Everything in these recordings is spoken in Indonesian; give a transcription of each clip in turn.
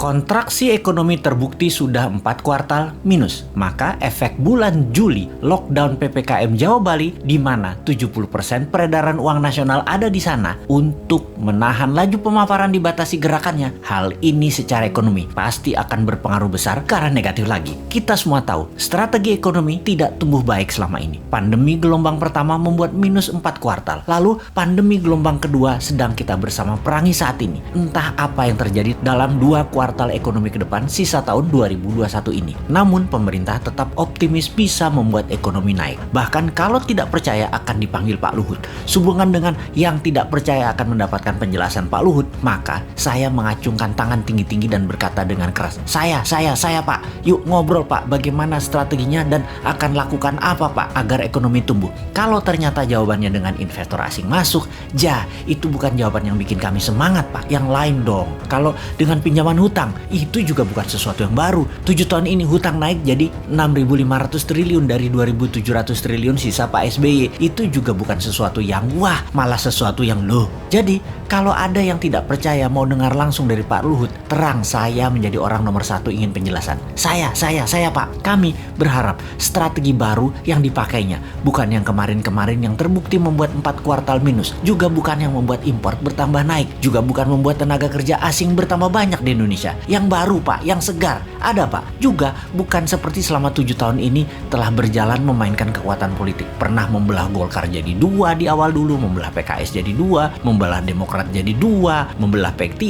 Kontraksi ekonomi terbukti sudah 4 kuartal minus. Maka efek bulan Juli lockdown PPKM Jawa Bali di mana 70% peredaran uang nasional ada di sana untuk menahan laju pemaparan dibatasi gerakannya. Hal ini secara ekonomi pasti akan berpengaruh besar ke arah negatif lagi. Kita semua tahu strategi ekonomi tidak tumbuh baik selama ini. Pandemi gelombang pertama membuat minus 4 kuartal. Lalu pandemi gelombang kedua sedang kita bersama perangi saat ini. Entah apa yang terjadi dalam 2 kuartal ekonomi ke depan sisa tahun 2021 ini. Namun pemerintah tetap optimis bisa membuat ekonomi naik. Bahkan kalau tidak percaya akan dipanggil Pak Luhut. Sehubungan dengan yang tidak percaya akan mendapatkan penjelasan Pak Luhut, maka saya mengacungkan tangan tinggi-tinggi dan berkata dengan keras, Saya Pak, yuk ngobrol Pak, bagaimana strateginya dan akan lakukan apa Pak agar ekonomi tumbuh. Kalau ternyata jawabannya dengan investor asing masuk, itu bukan jawaban yang bikin kami semangat Pak, yang lain dong. Kalau dengan pinjaman hutang, itu juga bukan sesuatu yang baru. 7 tahun ini hutang naik jadi 6.500 triliun dari 2.700 triliun sisa Pak SBY. Itu juga bukan sesuatu yang wah, malah sesuatu yang loh. Jadi kalau ada yang tidak percaya mau dengar langsung dari Pak Luhut, terang saya menjadi orang nomor 1 ingin penjelasan. Saya Pak, kami berharap strategi baru yang dipakainya, bukan yang kemarin-kemarin yang terbukti membuat 4 kuartal minus, juga bukan yang membuat impor bertambah naik, juga bukan membuat tenaga kerja asing bertambah banyak di Indonesia. Yang baru Pak, yang segar, ada Pak. Juga bukan seperti selama 7 tahun ini telah berjalan memainkan kekuatan politik. Pernah membelah Golkar jadi 2 di awal dulu, membelah PKS jadi 2, membelah Demokrat jadi 2, membelah P3,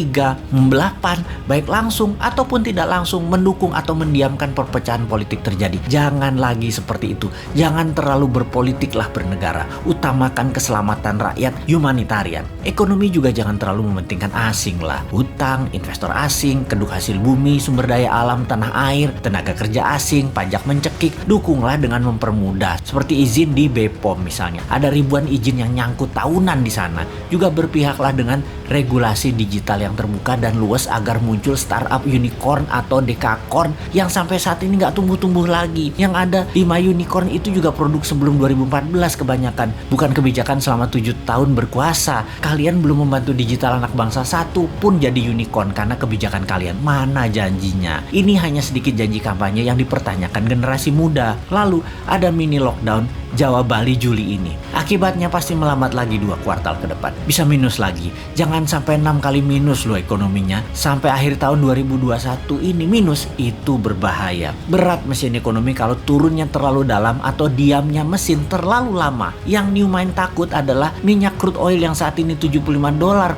membelah PAN, baik langsung ataupun tidak langsung mendukung atau mendiamkan perpecahan politik terjadi. Jangan lagi seperti itu. Jangan terlalu berpolitiklah bernegara. Utamakan keselamatan rakyat, humanitarian. Ekonomi juga jangan terlalu mementingkan asing lah. Hutang, investor asing, keduk hasil bumi, sumber daya alam, tanah air, tenaga kerja asing, pajak mencekik. Dukunglah dengan mempermudah. Seperti izin di BPOM misalnya. Ada ribuan izin yang nyangkut tahunan di sana. Juga berpihaklah dengan regulasi digital yang terbuka dan luas agar muncul startup unicorn atau dekakorn yang sampai saat ini nggak tumbuh-tumbuh lagi. Yang ada 5 unicorn itu juga produk sebelum 2014 kebanyakan. Bukan kebijakan selama 7 tahun berkuasa. Kalian belum membantu digital anak bangsa satu pun jadi unicorn karena kebijakan kalian. Mana janjinya? Ini hanya sedikit janji kampanye yang dipertanyakan generasi muda. Lalu ada mini lockdown Jawa Bali Juli ini. Akibatnya pasti melambat lagi 2 kuartal ke depan. Bisa minus lagi. Jangan sampai 6 kali minus loh ekonominya. Sampai akhir tahun 2021 ini minus, itu berbahaya. Berat mesin ekonomi kalau turunnya terlalu dalam atau diamnya mesin terlalu lama. Yang Newmind takut adalah minyak crude oil yang saat ini $75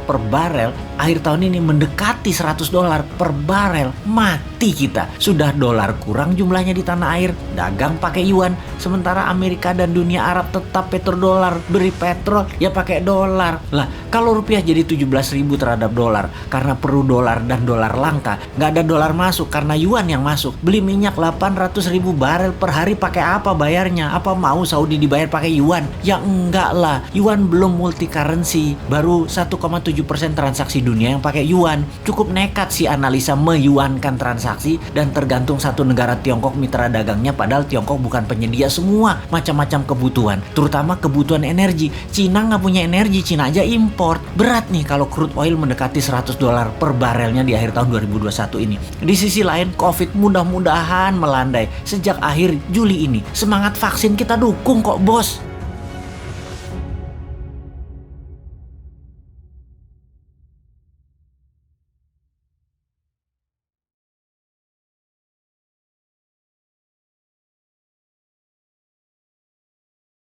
per barel. Akhir tahun ini mendekati $100 per barel. Mati kita. Sudah dolar kurang jumlahnya di tanah air. Dagang pakai yuan. Sementara Amerika dan dunia Arab tetap petrodolar, beri petrol ya pakai dolar. Lah kalau rupiah jadi 17.000 terhadap dolar karena perlu dolar dan dolar langka, nggak ada dolar masuk karena yuan yang masuk. Beli minyak 800.000 barel per hari pakai apa bayarnya? Apa mau Saudi dibayar pakai yuan? Ya enggak lah, yuan belum multi currency, baru 1,7% transaksi dunia yang pakai yuan. Cukup nekat sih analisa meyuankan transaksi dan tergantung satu negara Tiongkok mitra dagangnya, padahal Tiongkok bukan penyedia semua macam-macam kebutuhan, terutama kebutuhan energi. Cina nggak punya energi, Cina aja import. Berat nih kalau crude oil mendekati $100 per barelnya di akhir tahun 2021 ini. Di sisi lain, COVID mudah-mudahan melandai sejak akhir Juli ini. Semangat vaksin kita dukung kok bos.